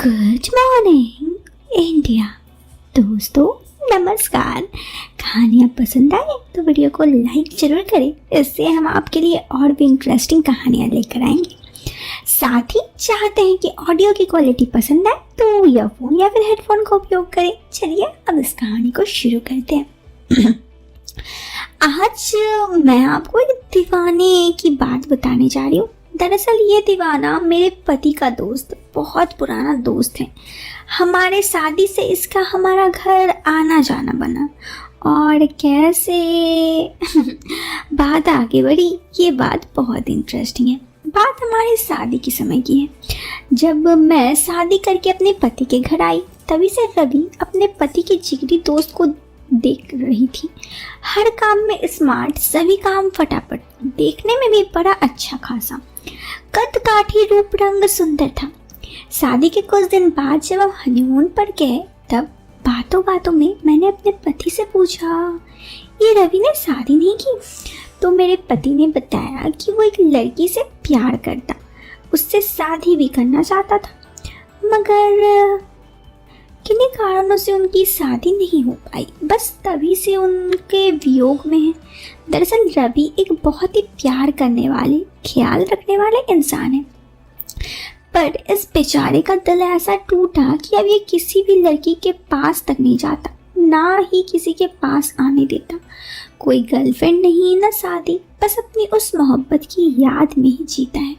Good morning India. दोस्तों नमस्कार। कहानियाँ पसंद आए तो वीडियो को लाइक जरूर करें, इससे हम आपके लिए और भी इंटरेस्टिंग कहानियाँ लेकर आएंगे। साथ ही चाहते हैं कि ऑडियो की क्वालिटी पसंद आए तो ईयरफोन या फिर हेडफोन का उपयोग करें। चलिए अब इस कहानी को शुरू करते हैं। आज मैं आपको एक दीवाने की बात बताने जा रही हूँ। दरअसल ये दीवाना मेरे पति का दोस्त, बहुत पुराना दोस्त है। हमारे शादी से इसका हमारा घर आना जाना बना और कैसे बात आगे बढ़ी, ये बात बहुत इंटरेस्टिंग है। बात हमारे शादी के समय की है। जब मैं शादी करके अपने पति के घर आई, तभी से रवि अपने पति के जिगरी दोस्त को देख रही थी। हर काम में स्मार्ट, सभी काम फटाफट, देखने में भी बड़ा अच्छा खासा, कद काठी, रूप रंग सुंदर था। शादी के कुछ दिन बाद जब हम हनीमून पर गए, तब बातों बातों में मैंने अपने पति से पूछा, ये रवि ने शादी नहीं की? तो मेरे पति ने बताया कि वो एक लड़की से प्यार करता, उससे शादी भी करना चाहता था, मगर किन्हीं कारणों से उनकी शादी नहीं हो पाई। बस तभी से उनके वियोग में है। दरअसल रवि एक बहुत ही प्यार करने वाले, ख्याल रखने वाले इंसान है, पर इस बेचारे का दिल ऐसा टूटा कि अब ये किसी भी लड़की के पास तक नहीं जाता, ना ही किसी के पास आने देता। कोई गर्लफ्रेंड नहीं, ना शादी, बस अपनी उस मोहब्बत की याद में ही जीता है।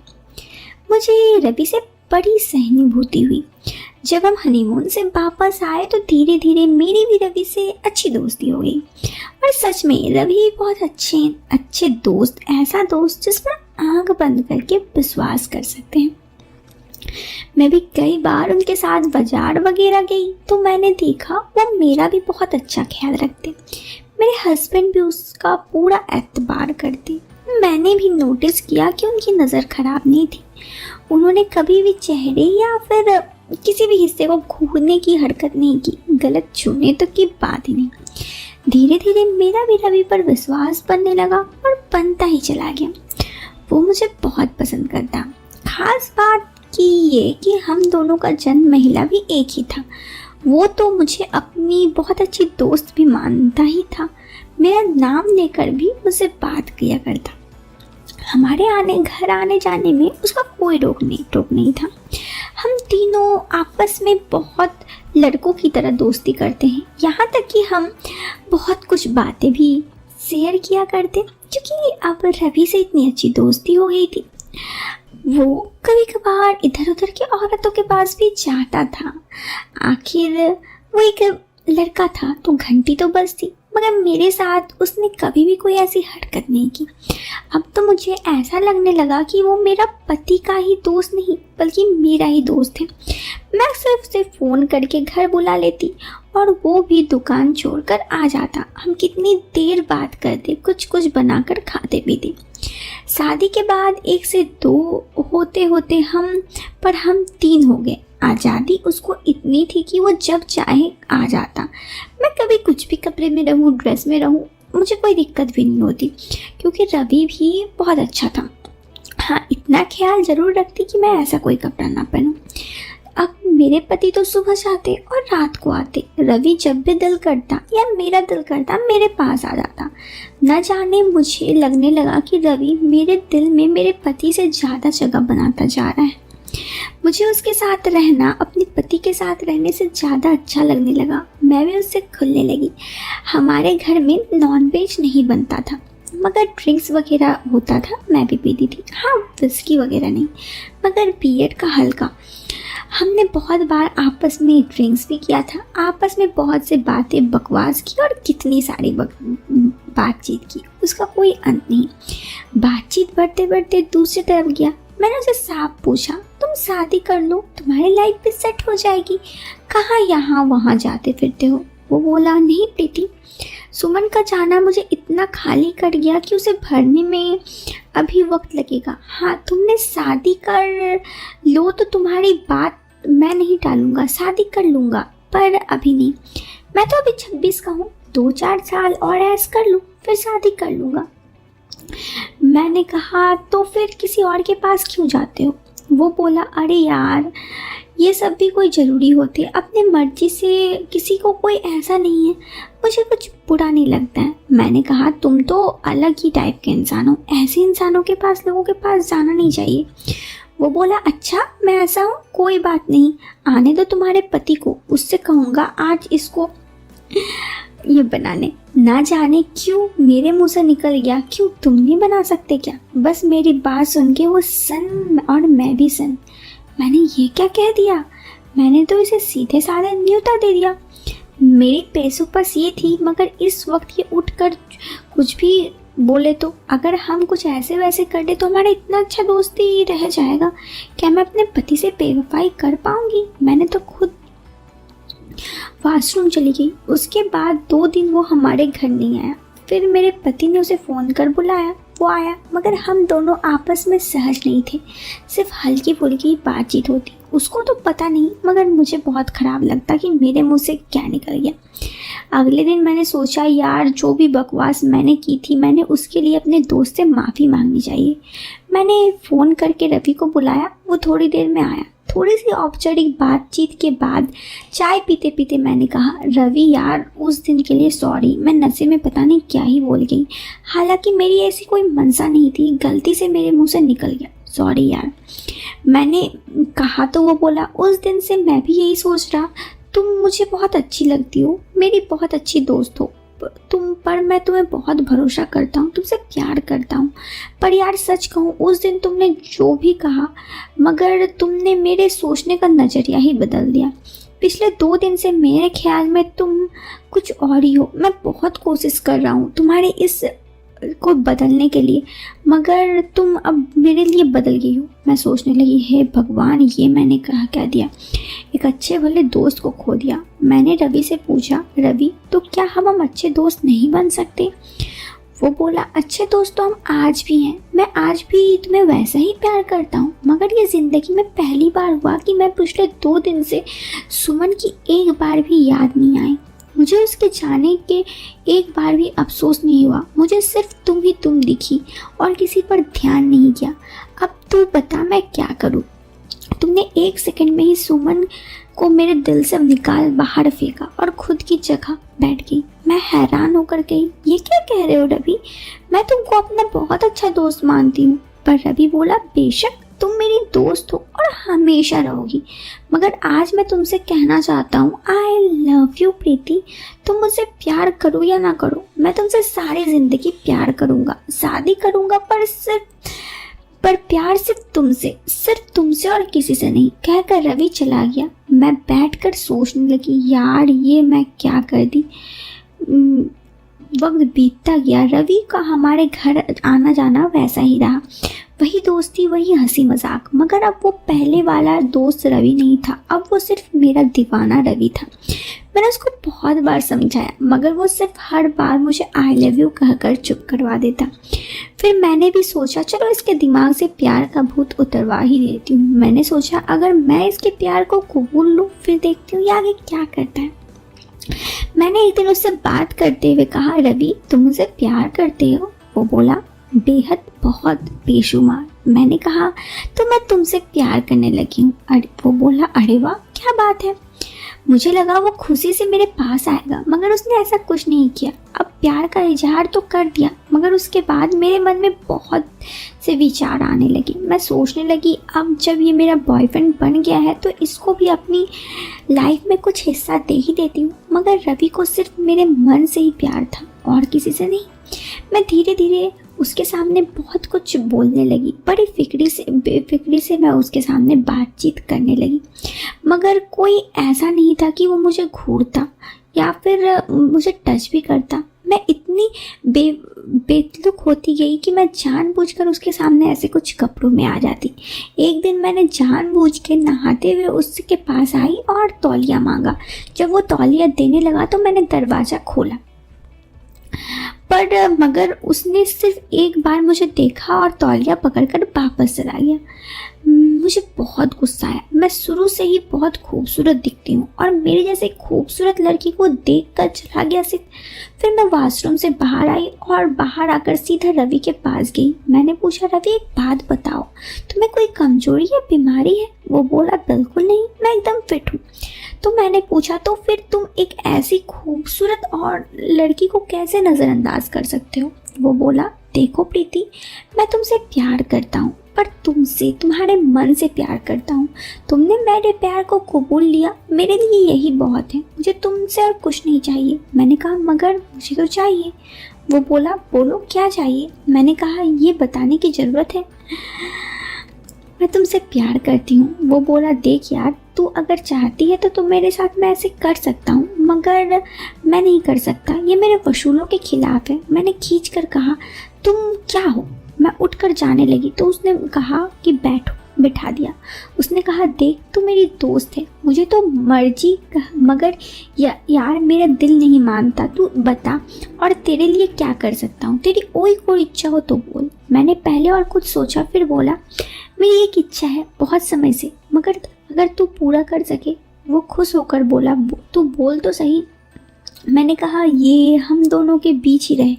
मुझे रवि से बड़ी सहानुभूति हुई। जब हम हनीमून से वापस आए तो धीरे धीरे मेरी भी रवि से अच्छी दोस्ती हो गई। और सच में रवि बहुत अच्छे दोस्त, ऐसा दोस्त जिस पर आंख बंद करके विश्वास कर सकते हैं। मैं भी कई बार उनके साथ बाजार वगैरह गई तो मैंने देखा वो मेरा भी बहुत अच्छा ख्याल रखते। मेरे हस्बैंड भी उसका पूरा एतबार करते। मैंने भी नोटिस किया कि उनकी नज़र खराब नहीं थी। उन्होंने कभी भी चेहरे या फिर किसी भी हिस्से को घूरने की हरकत नहीं की, गलत छूने तक की बात ही नहीं। धीरे धीरे मेरा भी रवि पर विश्वास बनने लगा और बनता ही चला गया। वो मुझे बहुत पसंद करता। खास बात की ये कि हम दोनों का जन्म महिला भी एक ही था। वो तो मुझे अपनी बहुत अच्छी दोस्त भी मानता ही था। मेरा नाम लेकर भी मुझसे बात किया करता। हमारे घर आने जाने में उसका कोई टोक नहीं था। हम तीनों आपस में बहुत लड़कों की तरह दोस्ती करते हैं, यहाँ तक कि हम बहुत कुछ बातें भी शेयर किया करते। क्योंकि अब रवि से इतनी अच्छी दोस्ती हो गई थी, वो कभी कभार इधर उधर की औरतों के पास भी जाता था। आखिर वो एक लड़का था तो घंटी तो बजती, मगर मेरे साथ उसने कभी भी कोई ऐसी हरकत नहीं की। अब तो मुझे ऐसा लगने लगा कि वो मेरा पति का ही दोस्त नहीं बल्कि मेरा ही दोस्त है। मैं सिर्फ उसे फ़ोन करके घर बुला लेती और वो भी दुकान छोड़कर आ जाता। हम कितनी देर बात करते, कुछ बनाकर खाते पीते। शादी के बाद 1 से 2 होते होते हम 3 हो गए। आज़ादी उसको इतनी थी कि वो जब चाहे आ जाता। मैं कभी कुछ भी कपड़े में रहूँ, ड्रेस में रहूँ, मुझे कोई दिक्कत भी नहीं होती, क्योंकि रवि भी बहुत अच्छा था। हाँ, इतना ख्याल ज़रूर रखती कि मैं ऐसा कोई कपड़ा ना पहनूँ। अब मेरे पति तो सुबह जाते और रात को आते। रवि जब भी दिल करता या मेरा दिल करता मेरे पास आ जाता। न जाने मुझे लगने लगा कि रवि मेरे दिल में मेरे पति से ज़्यादा जगह बनाता जा रहा है। मुझे उसके साथ रहना अपने पति के साथ रहने से ज़्यादा अच्छा लगने लगा। मैं भी उससे खुलने लगी। हमारे घर में नॉनवेज नहीं बनता था, मगर ड्रिंक्स वगैरह होता था, मैं भी पीती थी। हाँ, विस्की वगैरह नहीं, मगर बियर का हल्का। हमने बहुत बार आपस में ड्रिंक्स भी किया था, आपस में बहुत से बातें बकवास की और कितनी सारी बातचीत की, उसका कोई अंत नहीं। बातचीत बढ़ते बढ़ते दूसरी तरफ गया। मैंने उसे साफ पूछा, तुम शादी कर लो, तुम्हारी लाइफ भी सेट हो जाएगी, कहाँ यहाँ वहाँ जाते फिरते हो? वो बोला, नहीं प्रीति, सुमन का जाना मुझे इतना खाली कर गया कि उसे भरने में अभी वक्त लगेगा। हाँ, तुमने शादी कर लो तो तुम्हारी बात मैं नहीं टालूंगा, शादी कर लूँगा, पर अभी नहीं। मैं तो अभी 26 का हूँ, 2-4 साल और ऐश कर लूँ, फिर शादी कर लूँगा। मैंने कहा, तो फिर किसी और के पास क्यों जाते हो? वो बोला, अरे यार, ये सब भी कोई ज़रूरी होते? अपने मर्जी से किसी को कोई ऐसा नहीं है, मुझे कुछ बुरा नहीं लगता है। मैंने कहा तुम तो अलग ही टाइप के इंसान हो, ऐसे इंसानों के पास, लोगों के पास जाना नहीं चाहिए। वो बोला अच्छा मैं ऐसा हूँ, कोई बात नहीं, आने दो तुम्हारे पति को, उससे कहूँगा आज इसको ये बनाने। ना जाने क्यों मेरे मुंह से निकल गया, क्यों तुम नहीं बना सकते क्या? बस मेरी बात सुन के वो सन और मैं भी सन। मैंने ये क्या कह दिया? मैंने तो इसे सीधे साधे न्योता दे दिया। मेरी पैसों पास ये थी, मगर इस वक्त ये उठकर कुछ भी बोले तो, अगर हम कुछ ऐसे वैसे कर दे तो हमारा इतना अच्छा दोस्ती रह जाएगा। क्या मैं अपने पति से बेवफाई कर पाऊंगी? मैंने तो खुद वॉशरूम चली गई। उसके बाद 2 दिन वो हमारे घर नहीं आया। फिर मेरे पति ने उसे फ़ोन कर बुलाया, वो आया, मगर हम दोनों आपस में सहज नहीं थे, सिर्फ हल्की फुल्की बातचीत होती। उसको तो पता नहीं, मगर मुझे बहुत ख़राब लगता कि मेरे मुंह से क्या निकल गया। अगले दिन मैंने सोचा यार जो भी बकवास मैंने की थी, मैंने उसके लिए अपने दोस्त से माफ़ी मांगनी चाहिए। मैंने फ़ोन करके रवि को बुलाया, वो थोड़ी देर में आया। थोड़ी सी औपचारिक बातचीत के बाद चाय पीते पीते मैंने कहा रवि यार उस दिन के लिए सॉरी, मैं नशे में पता नहीं क्या ही बोल गई। हालांकि मेरी ऐसी कोई मंशा नहीं थी, गलती से मेरे मुंह से निकल गया, सॉरी यार। मैंने कहा तो वो बोला उस दिन से मैं भी यही सोच रहा, तुम मुझे बहुत अच्छी लगती हो, मेरी बहुत अच्छी दोस्त हो तुम, पर मैं तुम्हें बहुत भरोसा करता हूँ, तुमसे प्यार करता हूँ। पर यार सच कहूँ उस दिन तुमने जो भी कहा, मगर तुमने मेरे सोचने का नज़रिया ही बदल दिया। पिछले 2 दिन से मेरे ख्याल में तुम कुछ और ही हो। मैं बहुत कोशिश कर रहा हूँ तुम्हारे इस को बदलने के लिए, मगर तुम अब मेरे लिए बदल गई हो। मैं सोचने लगी हे भगवान, ये मैंने कहा क्या दिया, एक अच्छे भले दोस्त को खो दिया। मैंने रवि से पूछा रवि तो क्या हम अच्छे दोस्त नहीं बन सकते? वो बोला अच्छे दोस्त तो हम आज भी हैं, मैं आज भी तुम्हें वैसा ही प्यार करता हूँ, मगर ये ज़िंदगी में पहली बार हुआ कि मैं पिछले 2 दिन से सुमन की एक बार भी याद नहीं आई। मुझे उसके जाने के एक बार भी अफसोस नहीं हुआ। मुझे सिर्फ तुम दिखी और किसी पर ध्यान नहीं किया। अब तू बता मैं क्या करूँ? तुमने 1 सेकंड में ही सुमन को मेरे दिल से निकाल बाहर फेंका और खुद की जगह बैठ गई। मैं हैरान होकर गई, ये क्या कह रहे हो रवि? मैं तुमको अपना बहुत अच्छा दोस्त मानती हूँ। पर रवि बोला बेशक तुम मेरी दोस्त हो और हमेशा रहोगी, मगर आज मैं तुमसे कहना चाहता हूँ आई लव यू प्रीति। तुम मुझसे प्यार करो या ना करो, मैं तुमसे सारी ज़िंदगी प्यार करूँगा, शादी करूँगा, पर प्यार सिर्फ तुमसे और किसी से नहीं। कहकर रवि चला गया। मैं बैठकर सोचने लगी यार ये मैं क्या कर दी। वक्त बीतता गया, रवि का हमारे घर आना जाना वैसा ही रहा, वही दोस्ती, वही हंसी मजाक, मगर अब वो पहले वाला दोस्त रवि नहीं था, अब वो सिर्फ मेरा दीवाना रवि था। मैंने उसको बहुत बार समझाया, मगर वो सिर्फ हर बार मुझे आई लव यू कहकर चुप करवा देता। फिर मैंने भी सोचा चलो इसके दिमाग से प्यार का भूत उतरवा ही देती हूँ। मैंने सोचा अगर मैं इसके प्यार को कबूल लूँ, फिर देखती हूँ ये आगे क्या करता है। मैंने एक दिन उससे बात करते हुए कहा रवि तुम मुझसे प्यार करते हो? वो बोला बेहद, बहुत, बेशुमार। मैंने कहा तो मैं तुमसे प्यार करने लगी हूँ। वो बोला अरे वाह क्या बात है। मुझे लगा वो खुशी से मेरे पास आएगा, मगर उसने ऐसा कुछ नहीं किया। अब प्यार का इजहार तो कर दिया, मगर उसके बाद मेरे मन में बहुत से विचार आने लगे। मैं सोचने लगी अब जब ये मेरा बॉयफ्रेंड बन गया है तो इसको भी अपनी लाइफ में कुछ हिस्सा दे ही देती हूँ। मगर रवि को सिर्फ मेरे मन से ही प्यार था और किसी से नहीं। मैं धीरे धीरे उसके सामने बहुत कुछ बोलने लगी, बड़ी बेफिक्री से मैं उसके सामने बातचीत करने लगी, मगर कोई ऐसा नहीं था कि वो मुझे घूरता या फिर मुझे टच भी करता। मैं इतनी बेतुक होती गई कि मैं जानबूझकर उसके सामने ऐसे कुछ कपड़ों में आ जाती। एक दिन मैंने जानबूझ के नहाते हुए उसके पास आई और तौलिया मांगा। जब वो तौलिया देने लगा तो मैंने दरवाज़ा खोला, पर मगर उसने सिर्फ एक बार मुझे देखा और तौलिया पकड़कर वापस चला गया। मुझे बहुत गुस्सा आया। मैं शुरू से ही बहुत खूबसूरत दिखती हूँ और मेरे जैसे खूबसूरत लड़की को देखकर चला गया सिर्फ। फिर मैं वॉशरूम से बाहर आई और बाहर आकर सीधा रवि के पास गई। मैंने पूछा, रवि एक बात बताओ, तुम्हें कोई कमजोरी या बीमारी है? वो बोला, बिल्कुल नहीं, मैं एकदम फिट हूँ। तो मैंने पूछा, तो फिर तुम एक ऐसी खूबसूरत और लड़की को कैसे नज़रअंदाज कर सकते हो? वो बोला, देखो प्रीति, मैं तुमसे प्यार करता हूँ, पर तुमसे तुम्हारे मन से प्यार करता हूँ। तुमने मेरे प्यार को कबूल लिया, मेरे लिए यही बहुत है। मुझे तुमसे और कुछ नहीं चाहिए। मैंने कहा, मगर मुझे तो चाहिए। वो बोला, बोलो क्या चाहिए? मैंने कहा, ये बताने की ज़रूरत है, मैं तुमसे प्यार करती हूँ। वो बोला, देख यार, तू अगर चाहती है तो मेरे साथ मैं ऐसे कर सकता हूँ, मगर मैं नहीं कर सकता, ये मेरे वसूलों के खिलाफ है। मैंने खींच कर कहा, तुम क्या हो? मैं उठकर जाने लगी तो उसने कहा कि बैठो, बिठा दिया। उसने कहा, देख तू मेरी दोस्त है, मुझे तो मर्जी, मगर यार मेरा दिल नहीं मानता, तू बता और तेरे लिए क्या कर सकता हूँ? तेरी कोई इच्छा हो तो बोल। मैंने पहले और कुछ सोचा, फिर बोला, मेरी एक इच्छा है बहुत समय से, मगर अगर तू पूरा कर सके। वो खुश होकर बोला, तू बोल तो सही। मैंने कहा, ये हम दोनों के बीच ही रहे।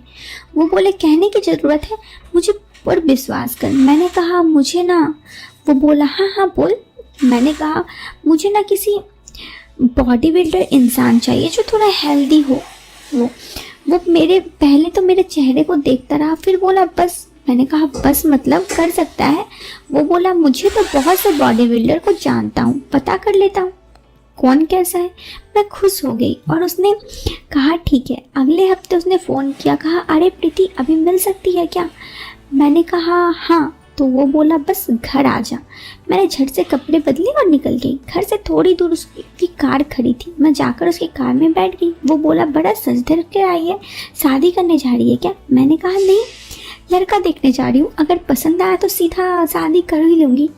वो बोले, कहने की ज़रूरत है, मुझे पर विश्वास कर। मैंने कहा, मुझे ना। वो बोला, हाँ बोल। मैंने कहा, मुझे ना किसी बॉडी बिल्डर इंसान चाहिए जो थोड़ा हेल्दी हो। वो मेरे पहले तो मेरे चेहरे को देखता रहा, फिर बोला, बस। मैंने कहा, बस मतलब कर सकता है? वो बोला, मुझे तो बहुत से बॉडी बिल्डर को जानता हूँ, पता कर लेता हूँ कौन कैसा है। मैं खुश हो गई और उसने कहा, ठीक है। अगले हफ्ते उसने फ़ोन किया, कहा, अरे प्रीति, अभी मिल सकती है क्या? मैंने कहा, हाँ। तो वो बोला, बस घर आ जा। मैंने झट से कपड़े बदले और निकल गई। घर से थोड़ी दूर उसकी कार खड़ी थी, मैं जाकर उसकी कार में बैठ गई। वो बोला, बड़ा सज धज के आई है, शादी करने जा रही है क्या? मैंने कहा, नहीं, लड़का देखने जा रही हूँ, अगर पसंद आया तो सीधा शादी कर ही लूँगी।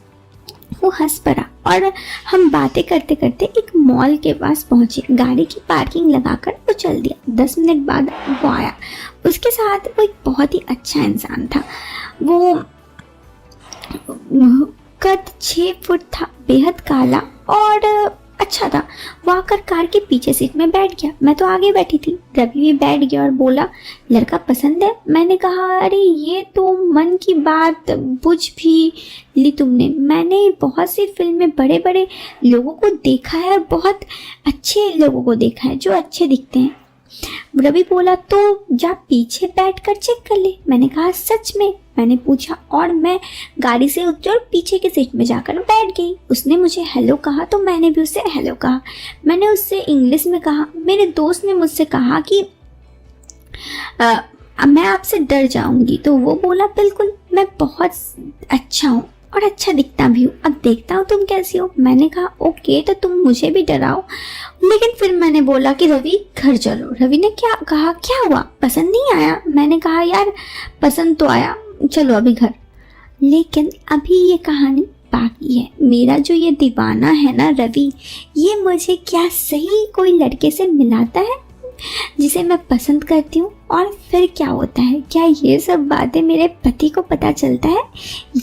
वो हंस पड़ा और हम बातें करते करते एक मॉल के पास पहुंचे। गाड़ी की पार्किंग लगाकर वो चल दिया। 10 मिनट बाद वो आया। उसके साथ वो एक बहुत ही अच्छा इंसान था। वो कद 6 फुट था, बेहद काला और अच्छा था। वो आकर कार के पीछे सीट में बैठ गया। मैं तो आगे बैठी थी। रवि भी बैठ गया और बोला, लड़का पसंद है? मैंने कहा, अरे ये तो मन की बात बुझ भी ली तुमने। मैंने बहुत सी फिल्म में बड़े बड़े लोगों को देखा है और बहुत अच्छे लोगों को देखा है जो अच्छे दिखते हैं। रवि बोला, तो जा पीछे बैठकर चेक कर ले। मैंने कहा, सच में? मैंने पूछा और मैं गाड़ी से उतरी और पीछे की सीट में जाकर बैठ गई। उसने मुझे हेलो कहा तो मैंने भी उससे हेलो कहा। मैंने उससे इंग्लिश में कहा। मेरे दोस्त ने मुझसे कहा कि मैं आपसे डर जाऊंगी, तो वो बोला, बिल्कुल, मैं बहुत अच्छा हूँ और अच्छा दिखता भी हूँ, अब देखता हूँ तुम कैसी हो। मैंने कहा, ओके, तो तुम मुझे भी डराओ। लेकिन फिर मैंने बोला कि रवि घर चलो। रवि ने क्या कहा, क्या हुआ, पसंद नहीं आया? मैंने कहा, यार पसंद तो आया, चलो अभी घर। लेकिन अभी ये कहानी बाकी है। मेरा जो ये दीवाना है ना रवि, ये मुझे क्या सही कोई लड़के से मिलाता है जिसे मैं पसंद करती हूँ? और फिर क्या होता है, क्या ये सब बातें मेरे पति को पता चलता है?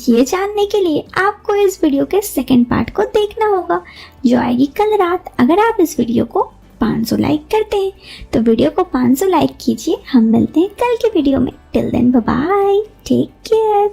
ये जानने के लिए आपको इस वीडियो के सेकंड पार्ट को देखना होगा जो आएगी कल रात। अगर आप इस वीडियो को 500 लाइक करते हैं तो वीडियो को 500 लाइक कीजिए। हम मिलते हैं कल के वीडियो में। Till then bye bye, take care.